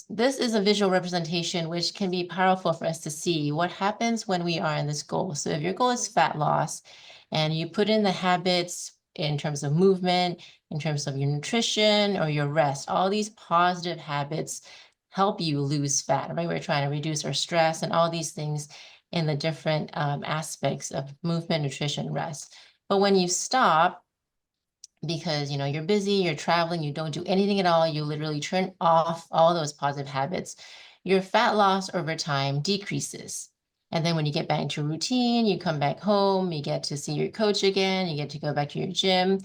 this is a visual representation which can be powerful for us to see what happens when we are in this goal. So if your goal is fat loss and you put in the habits in terms of movement, in terms of your nutrition or your rest, all these positive habits help you lose fat, right? We're trying to reduce our stress and all these things in the different aspects of movement, nutrition, rest. But when you stop, because you're busy, you're traveling, you don't do anything at all, you literally turn off all those positive habits, your fat loss over time decreases. And then when you get back into routine, you come back home, you get to see your coach again, you get to go back to your gym,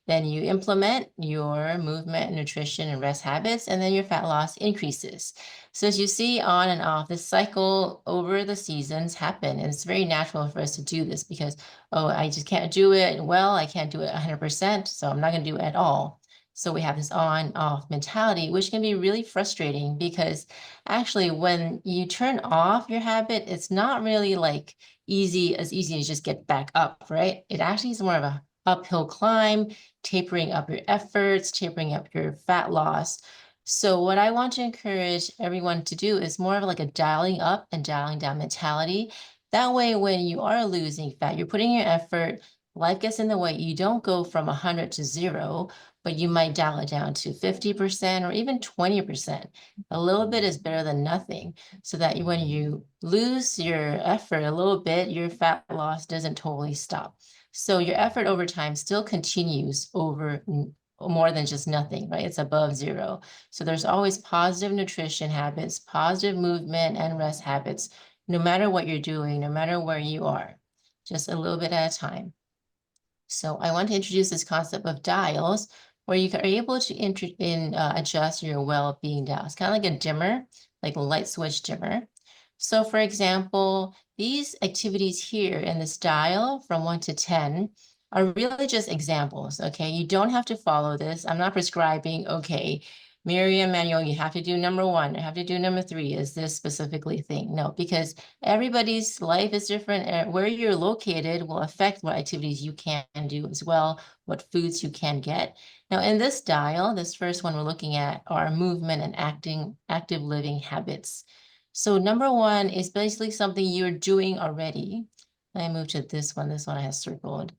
then you implement your movement, nutrition, and rest habits, and then your fat loss increases. So as you see on and off, this cycle over the seasons happen. And it's very natural for us to do this because oh, I just can't do it well, I can't do it 100%, so I'm not going to do it at all. So we have this on-off mentality, which can be really frustrating because actually when you turn off your habit, it's not really like easy as just get back up, right? It actually is more of a uphill climb, tapering up your efforts, tapering up your fat loss. So what I want to encourage everyone to do is more of like a dialing up and dialing down mentality. That way, when you are losing fat, you're putting your effort, life gets in the way. You don't go from 100 to 0, but you might dial it down to 50% or even 20%. A little bit is better than nothing, so that when you lose your effort a little bit, your fat loss doesn't totally stop. So your effort over time still continues over more than just nothing, right? It's above 0. So there's always positive nutrition habits, positive movement and rest habits, no matter what you're doing, no matter where you are, just a little bit at a time. So I want to introduce this concept of dials where you are able to adjust your well-being dial. It's kind of like a dimmer, like a light switch dimmer. So for example, these activities here in this dial from 1 to 10 are really just examples, okay? You don't have to follow this. I'm not prescribing, okay, Miriam, Manuel, you have to do number 1, you have to do number 3. Is this specifically thing? No, because everybody's life is different. Where you're located will affect what activities you can do as well, what foods you can get. Now, in this dial, this first one we're looking at are movement and active living habits. So number 1 is basically something you're doing already. Let me move to this one. This one I have circled.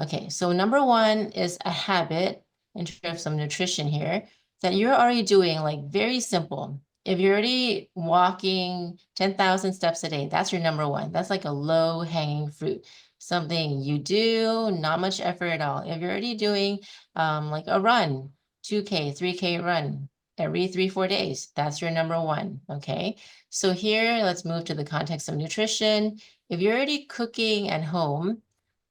Okay, so number 1 is a habit in terms of some nutrition here that you're already doing, like very simple. If you're already walking 10,000 steps a day, that's your number 1. That's like a low hanging fruit, something you do, not much effort at all. If you're already doing like a run, 2K, 3K run every 3-4 days, that's your number 1, okay? So here, let's move to the context of nutrition. If you're already cooking at home,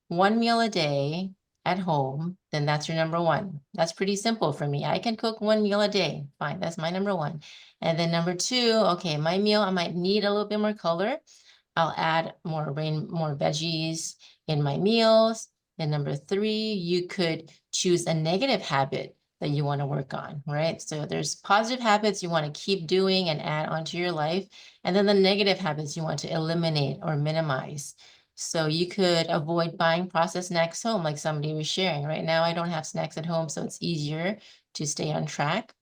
1 meal a day at home, then that's your number 1. That's pretty simple for me. I can cook 1 meal a day. Fine, that's my number 1. And then number 2, okay, my meal, I might need a little bit more color. I'll add more veggies in my meals. And number 3, you could choose a negative habit that you want to work on, right? So there's positive habits you want to keep doing and add onto your life. And then the negative habits you want to eliminate or minimize. So you could avoid buying processed snacks home, like somebody was sharing. Right now, I don't have snacks at home, so it's easier to stay on track.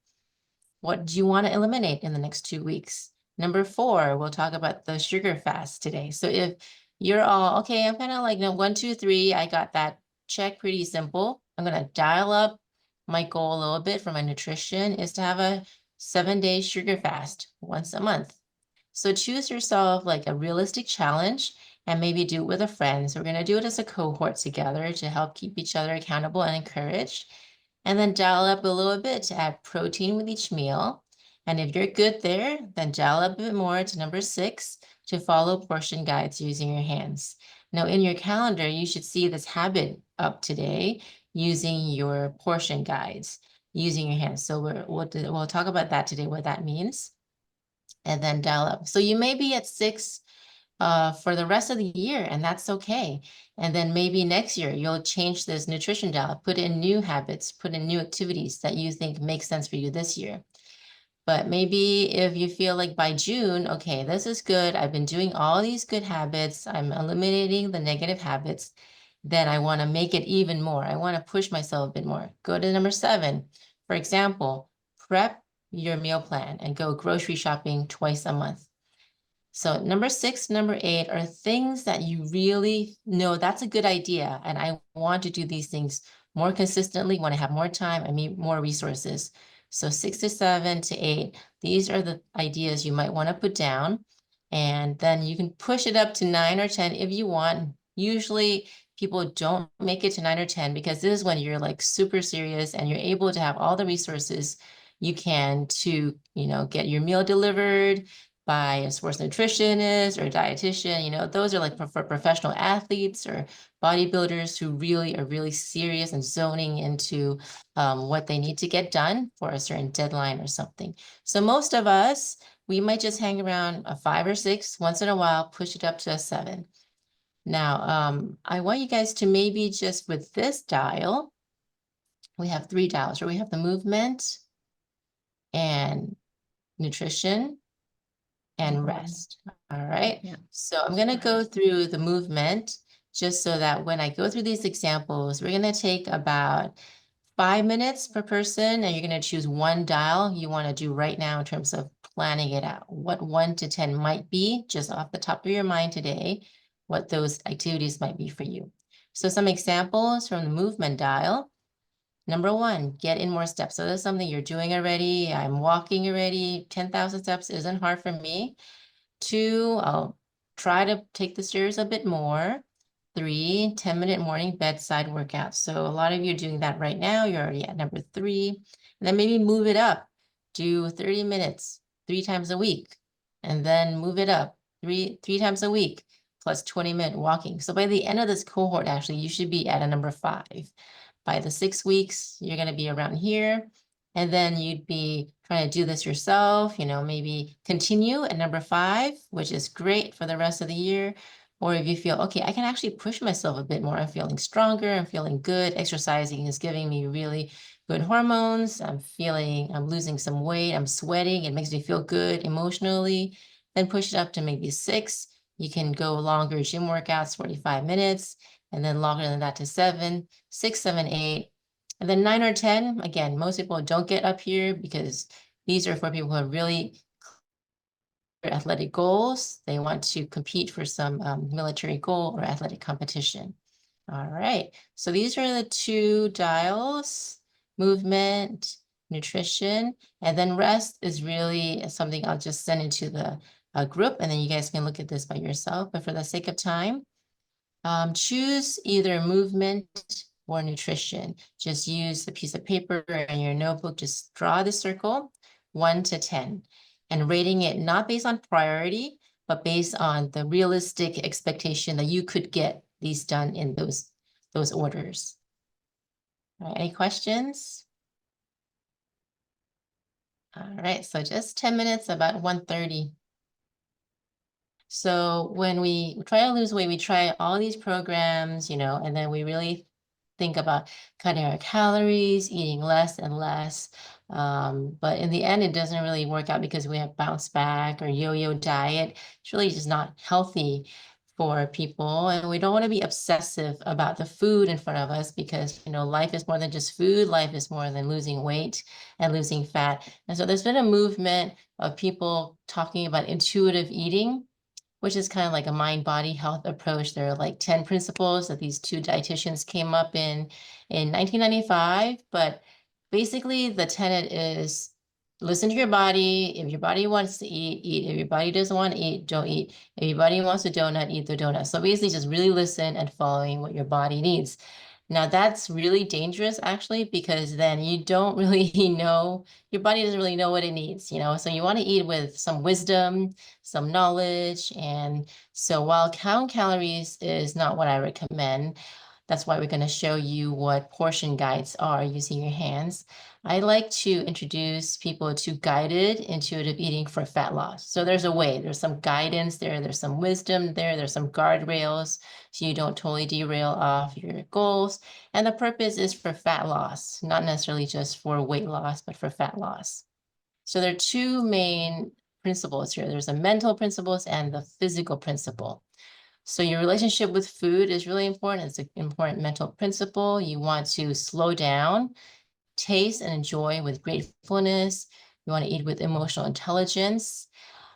What do you want to eliminate in the next 2 weeks? Number 4, we'll talk about the sugar fast today. So if you're all, okay, I'm kind of like, 1, 2, 3, I got that check, pretty simple. I'm going to dial up my goal a little bit for my nutrition is to have a 7-day sugar fast once a month. So choose yourself like a realistic challenge and maybe do it with a friend. So we're going to do it as a cohort together to help keep each other accountable and encouraged. And then dial up a little bit to add protein with each meal. And if you're good there, then dial up a bit more to number 6 to follow portion guides using your hands. Now in your calendar, you should see this habit up today using your portion guides, using your hands. So we'll talk about that today, what that means. And then dial up. So you may be at 6 for the rest of the year, and that's okay. And then maybe next year you'll change this nutrition dial, put in new habits, put in new activities that you think make sense for you this year. But maybe if you feel like by June, okay, this is good. I've been doing all these good habits. I'm eliminating the negative habits. Then I want to make it even more. I want to push myself a bit more. Go to number 7. For example, prep your meal plan and go grocery shopping twice a month. So number 6, number 8 are things that you really know that's a good idea. And I want to do these things more consistently when I have more time, I mean more resources. So 6 to 7 to 8, these are the ideas you might want to put down. And then you can push it up to 9 or 10 if you want. Usually people don't make it to 9 or 10 because this is when you're like super serious and you're able to have all the resources you can to, get your meal delivered by a sports nutritionist or a dietitian. Those are like for professional athletes or bodybuilders who really are really serious and zoning into what they need to get done for a certain deadline or something. So most of us, we might just hang around a 5 or 6 once in a while, push it up to a 7. Now, I want you guys to maybe just with this dial, we have 3 dials, where we have the movement and nutrition and rest. All right. Yeah. So I'm going to go through the movement just so that when I go through these examples, we're going to take about 5 minutes per person, and you're going to choose one dial you want to do right now in terms of planning it out. What 1 to 10 might be just off the top of your mind today, what those activities might be for you. So some examples from the movement dial. Number 1, get in more steps. So that's something you're doing already. I'm walking already. 10,000 steps isn't hard for me. 2, I'll try to take the stairs a bit more. 3, 10-minute morning bedside workout. So a lot of you are doing that right now. You're already at number 3. And then maybe move it up. Do 30 minutes 3 times a week. And then move it up three times a week plus 20-minute walking. So by the end of this cohort, actually, you should be at a number 5. By the 6 weeks, you're going to be around here. And then you'd be trying to do this yourself, maybe continue at number 5, which is great for the rest of the year. Or if you feel, okay, I can actually push myself a bit more. I'm feeling stronger. I'm feeling good. Exercising is giving me really good hormones. I'm losing some weight. I'm sweating. It makes me feel good emotionally. Then push it up to maybe 6. You can go longer gym workouts, 45 minutes, and then longer than that to 7, 6, 7, 8. And then 9 or 10, again, most people don't get up here because these are for people who have really clear athletic goals. They want to compete for some military goal or athletic competition. All right, so these are the 2 dials, movement, nutrition, and then rest is really something I'll just send into the group, and then you guys can look at this by yourself. But for the sake of time, choose either movement or nutrition. Just use a piece of paper and your notebook, just draw the circle 1 to 10 and rating it not based on priority, but based on the realistic expectation that you could get these done in those orders. All right, any questions? All right, so just 10 minutes, about 1:30. So when we try to lose weight, we try all these programs, and then we really think about cutting our calories, eating less and less. But in the end, it doesn't really work out because we have bounce back or yo-yo diet. It's really just not healthy for people. And we don't want to be obsessive about the food in front of us because, life is more than just food. Life is more than losing weight and losing fat. And so there's been a movement of people talking about intuitive eating, which is kind of like a mind-body health approach. There are like 10 principles that these 2 dietitians came up in 1995. But basically the tenet is listen to your body. If your body wants to eat, eat. If your body doesn't want to eat, don't eat. If your body wants a donut, eat the donut. So basically just really listen and following what your body needs. Now that's really dangerous actually, because then you don't really know, your body doesn't really know what it needs, so you want to eat with some wisdom, some knowledge. And so while counting calories is not what I recommend, that's why we're going to show you what portion guides are using your hands. I like to introduce people to guided intuitive eating for fat loss. So there's a way, there's some guidance there, there's some wisdom there, there's some guardrails so you don't totally derail off your goals. And the purpose is for fat loss, not necessarily just for weight loss, but for fat loss. So there are 2 main principles here. There's the mental principles and the physical principle. So your relationship with food is really important. It's an important mental principle. You want to slow down, taste and enjoy with gratefulness. We want to eat with emotional intelligence.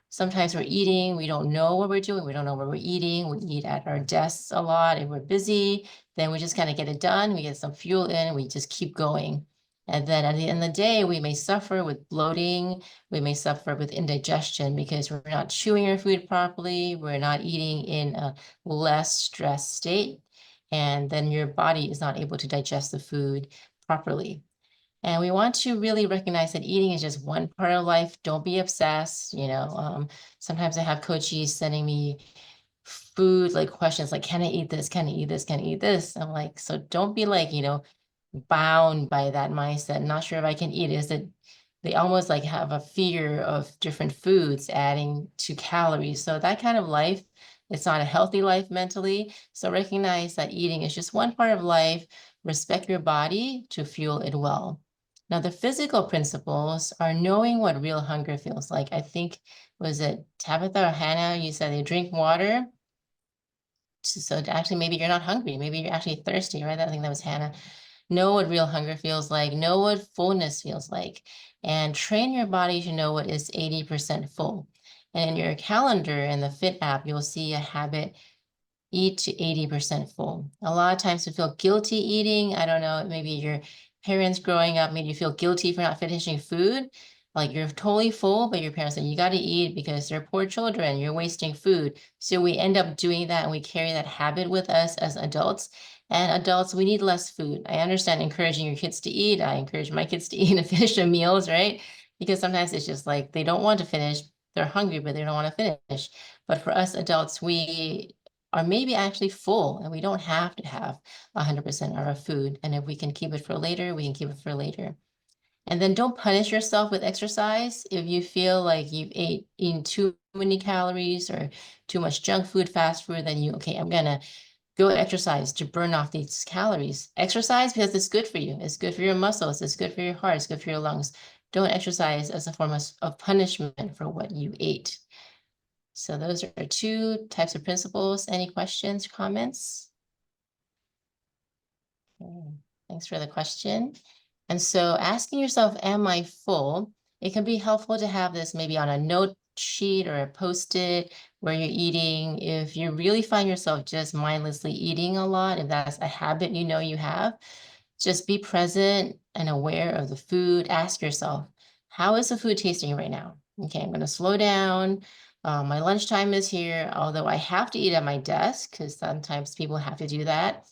Sometimes we're eating, we don't know what we're doing, we don't know what we're eating. We eat at our desks a lot and we're busy. Then we just kind of get it done. We get some fuel in, we just keep going. And then at the end of the day, we may suffer with bloating. We may suffer with indigestion because we're not chewing our food properly. We're not eating in a less stressed state. And then your body is not able to digest the food properly. And we want to really recognize that eating is just one part of life. Don't be obsessed. Sometimes I have coaches sending me food like questions like, can I eat this? Can I eat this? Can I eat this? I'm like, so don't be like, bound by that mindset. Not sure if I can eat it. Is that they almost like have a fear of different foods adding to calories. So that kind of life, it's not a healthy life mentally. So recognize that eating is just one part of life. Respect your body to fuel it well. Now, the physical principles are knowing what real hunger feels like. I think, was it Tabitha or Hannah? You said they drink water. So actually, maybe you're not hungry. Maybe you're actually thirsty, right? I think that was Hannah. Know what real hunger feels like. Know what fullness feels like. And train your body to know what is 80% full. And in your calendar in the Fit app, you'll see a habit eat to 80% full. A lot of times we feel guilty eating. I don't know, maybe your parents growing up made you feel guilty for not finishing food. Like you're totally full, but your parents said you got to eat because they're poor children, you're wasting food. So we end up doing that and we carry that habit with us as adults. And adults, we need less food. I understand encouraging your kids to eat. I encourage my kids to eat and finish their meals, right? Because sometimes it's just like they don't want to finish. They're hungry, but they don't want to finish. But for us adults, we are maybe actually full and we don't have to have 100% of our food. And if we can keep it for later, we can keep it for later. And then don't punish yourself with exercise. If you feel like you've eaten too many calories or too much junk food, fast food, then okay, I'm gonna go exercise to burn off these calories. Exercise because it's good for you. It's good for your muscles. It's good for your heart. It's good for your lungs. Don't exercise as a form of punishment for what you ate. So those are two types of principles. Any questions, comments? Okay, thanks for the question. And so asking yourself, am I full? It can be helpful to have this maybe on a note sheet or a post-it where you're eating. If you really find yourself just mindlessly eating a lot, if that's a habit you have, just be present and aware of the food. Ask yourself, how is the food tasting right now? Okay, I'm going to slow down. My lunchtime is here, although I have to eat at my desk because sometimes people have to do that.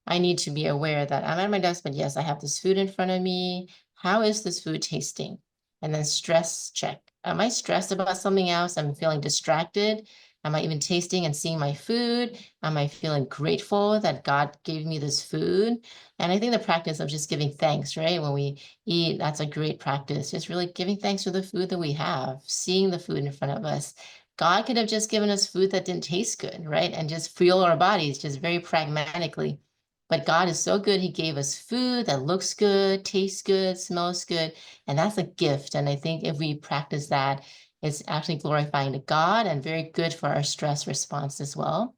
I need to be aware that I'm at my desk, but yes, I have this food in front of me. How is this food tasting? And then stress check. Am I stressed about something else? I'm feeling distracted. Am I even tasting and seeing my food? Am I feeling grateful that God gave me this food? And I think the practice of just giving thanks, right? When we eat, that's a great practice. Just really giving thanks for the food that we have, seeing the food in front of us. God could have just given us food that didn't taste good, right? And just fuel our bodies just very pragmatically. But God is so good. He gave us food that looks good, tastes good, smells good. And that's a gift. And I think if we practice that, it's actually glorifying to God and very good for our stress response as well.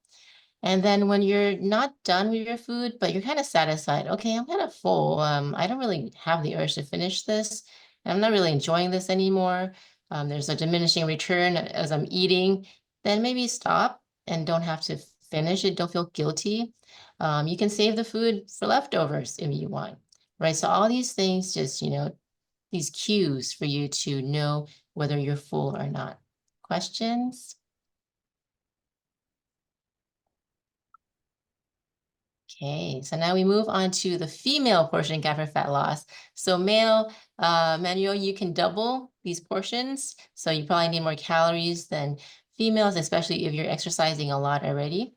And then when you're not done with your food, but you're kind of satisfied, okay, I'm kind of full. I don't really have the urge to finish this. I'm not really enjoying this anymore. There's a diminishing return as I'm eating. Then maybe stop and don't have to finish it. Don't feel guilty. You can save the food for leftovers if you want, right? So all these things, just, these cues for you to know whether you're full or not. Questions? Okay, so now we move on to the female portion gap for fat loss. So male, Manuel, you can double these portions. So you probably need more calories than females, especially if you're exercising a lot already.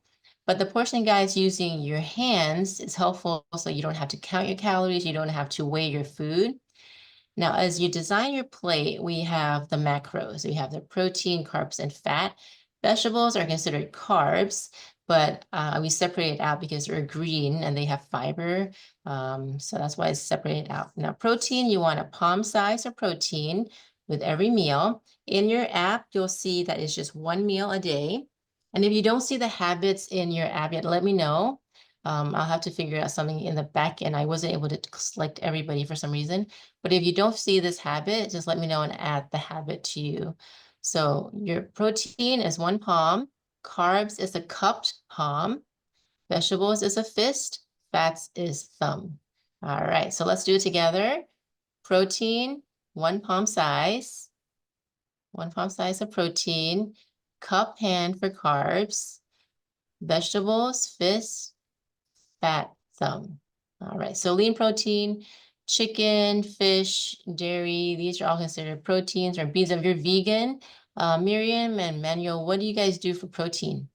But the portion guides using your hands is helpful so you don't have to count your calories, you don't have to weigh your food. Now, as you design your plate, we have the macros. We have the protein, carbs, and fat. Vegetables are considered carbs, but we separate it out because they're green and they have fiber. So that's why it's separated out. Now, protein, you want a palm size of protein with every meal. In your app, you'll see that it's just one meal a day. And if you don't see the habits in your app yet, let me know. I'll have to figure out something in the back end. I wasn't able to select everybody for some reason. But if you don't see this habit, just let me know and add the habit to you. So your protein is 1 palm, carbs is a cupped palm, vegetables is a fist, fats is thumb. All right, so let's do it together. Protein, 1 palm size, 1 palm size of protein, cup hand for carbs, vegetables, fist, fat, thumb. All right, so lean protein, chicken, fish, dairy, these are all considered proteins or beans. If you're vegan, Miriam and Manuel, what do you guys do for protein?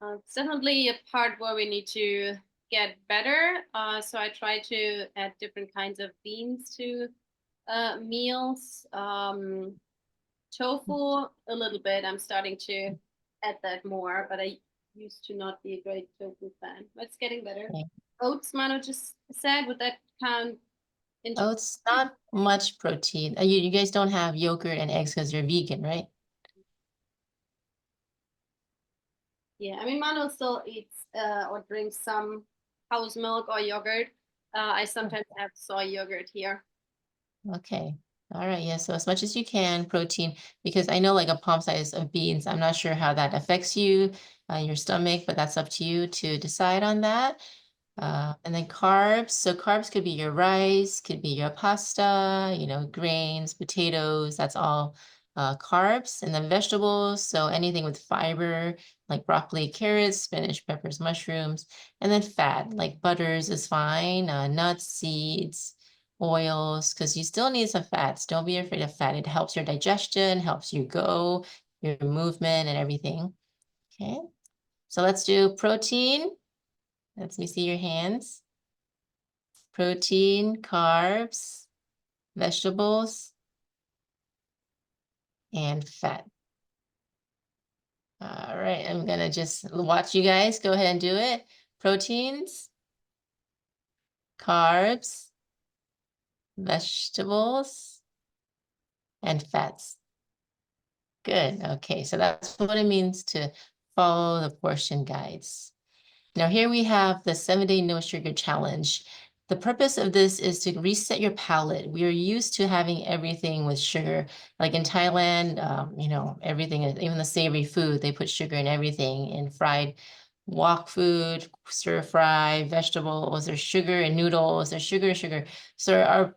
It's definitely a part where we need to get better. So I try to add different kinds of beans to meals. Tofu, a little bit. I'm starting to add that more, but I used to not be a great tofu fan. But it's getting better. Okay. Oats, Mano just said, would that count into? Oh, it's not much protein. You guys don't have yogurt and eggs because you're vegan, right? Yeah, I mean, Mano still eats or drinks some cow's milk or yogurt. I sometimes have soy yogurt here. Okay. All right. Yeah. So as much as you can, protein, because I know like a palm size of beans, I'm not sure how that affects you, your stomach, but that's up to you to decide on that. And then carbs. So carbs could be your rice, could be your pasta, grains, potatoes, that's all carbs. And then vegetables. So anything with fiber, like broccoli, carrots, spinach, peppers, mushrooms. And then fat, like butters is fine, nuts, seeds, oils, because you still need some fats. Don't be afraid of fat. It helps your digestion, helps you go, your movement and everything. Okay. So let's do protein. Let me see your hands. Protein, carbs, vegetables, and fat. All right, I'm gonna just watch you guys. Go ahead and do it. Proteins, carbs, vegetables, and fats. Good. Okay, so that's what it means to follow the portion guides. Now here we have the 7-day no sugar challenge. The purpose of this is to reset your palate. We are used to having everything with sugar. Like in Thailand, everything, even the savory food, they put sugar in everything. In fried wok food, stir fry, vegetables, there's sugar in noodles, there's sugar, sugar. So our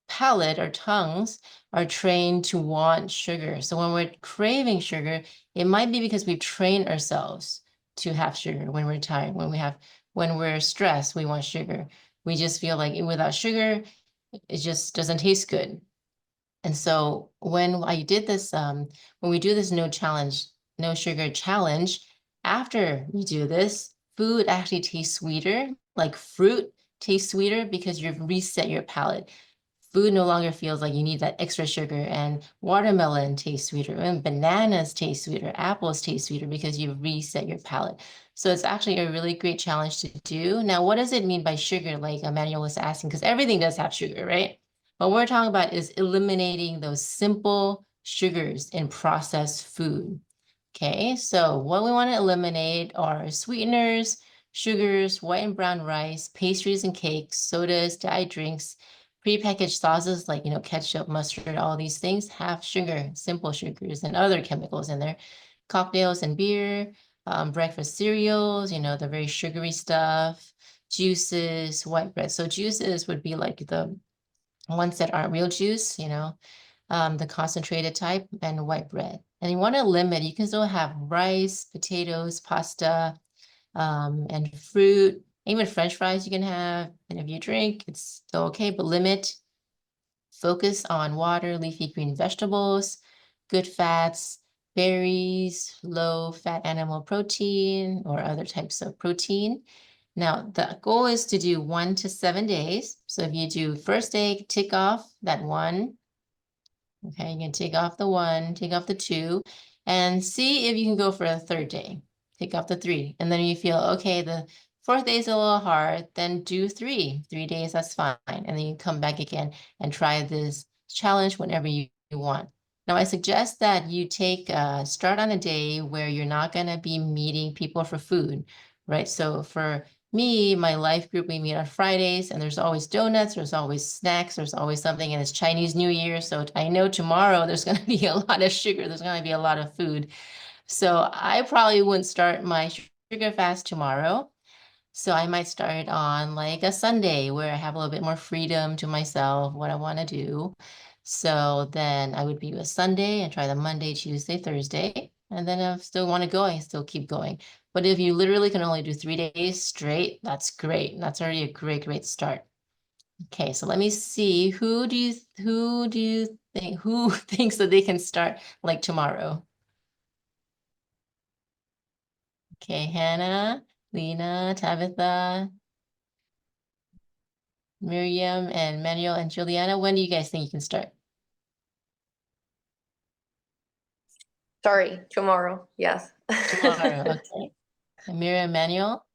palate, our tongues are trained to want sugar. So when we're craving sugar, it might be because we've trained ourselves to have sugar when we're tired, when we're stressed, we want sugar. We just feel like without sugar, it just doesn't taste good. And so when I did this, when we do this no sugar challenge, after we do this, food actually tastes sweeter, like fruit tastes sweeter because you've reset your palate. Food no longer feels like you need that extra sugar, and watermelon tastes sweeter, and bananas taste sweeter, apples taste sweeter because you've reset your palate. So it's actually a really great challenge to do. Now, what does it mean by sugar? Like Emmanuel was asking, because everything does have sugar, right? What we're talking about is eliminating those simple sugars in processed food. Okay, so what we want to eliminate are sweeteners, sugars, white and brown rice, pastries and cakes, sodas, diet drinks, prepackaged sauces like, ketchup, mustard, all these things have sugar, simple sugars, and other chemicals in there. Cocktails and beer, breakfast cereals, the very sugary stuff, juices, white bread. So juices would be like the ones that aren't real juice, the concentrated type, and white bread. And you want to limit, you can still have rice, potatoes, pasta, and fruit, even French fries you can have. And if you drink, it's still okay, but limit. Focus on water, leafy green vegetables, good fats, berries, low fat animal protein, or other types of protein. Now, the goal is to do 1 to 7 days. So if you do first day, tick off that 1. Okay, you can take off the 1, take off the 2, and see if you can go for a third day. Take off the 3. And then you feel, okay, the 4th day is a little hard, then do 3. 3 days, that's fine. And then you come back again and try this challenge whenever you want. Now, I suggest that you take start on a day where you're not going to be meeting people for food, right? So for me, my life group, we meet on Fridays, and there's always donuts, there's always snacks, there's always something, and it's Chinese New Year. So I know tomorrow there's going to be a lot of sugar, there's going to be a lot of food. So I probably wouldn't start my sugar fast tomorrow. So I might start on like a Sunday where I have a little bit more freedom to myself, what I want to do. So then I would be with Sunday and try the Monday, Tuesday, Thursday. And then if I still want to go, I still keep going. But if you literally can only do 3 days straight, that's great. That's already a great start. Okay, so let me see. Who do you think who thinks that they can start like tomorrow? Okay, Hannah, Lena, Tabitha, Miriam and Manuel and Juliana, when do you guys think you can start? Sorry, tomorrow. Yes. Tomorrow, okay. And Miriam and Manuel,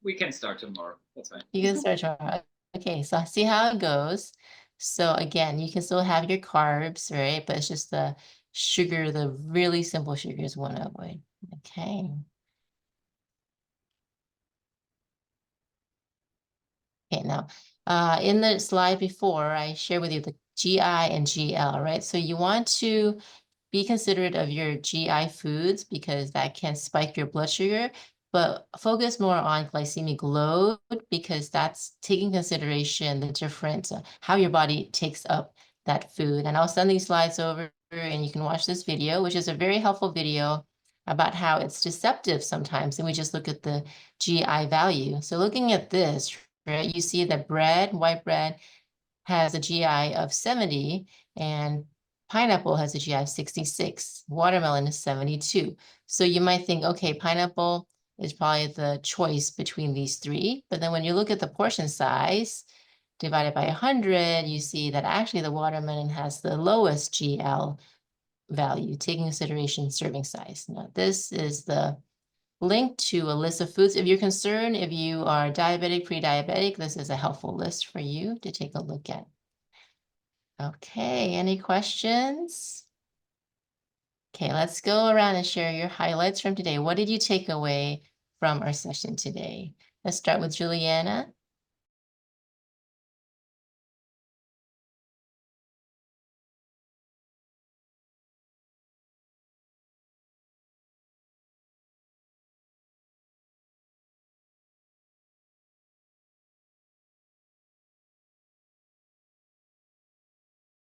We can start tomorrow. That's fine. you can start tomorrow. Okay, so see how it goes. So again, you can still have your carbs, right? But it's just the sugar, the really simple sugars want to avoid. Okay. Okay, now, in the slide before, I shared with you the GI and GL, right? So you want to be considerate of your GI foods because that can spike your blood sugar, but focus more on glycemic load because that's taking consideration the different, how your body takes up that food. And I'll send these slides over and you can watch this video, which is a very helpful video about how it's deceptive sometimes. And we just look at the GI value. So looking at this, right, you see that bread, white bread, has a GI of 70 and pineapple has a GI of 66. Watermelon is 72. So you might think, okay, pineapple is probably the choice between these three. But then when you look at the portion size divided by 100, you see that actually the watermelon has the lowest GL value, taking consideration serving size. Now, this is the link to a list of foods. If you're concerned, if you are diabetic, pre-diabetic, this is a helpful list for you to take a look at. Okay, any questions? Okay, let's go around and share your highlights from today. What did you take away from our session today? Let's start with Juliana.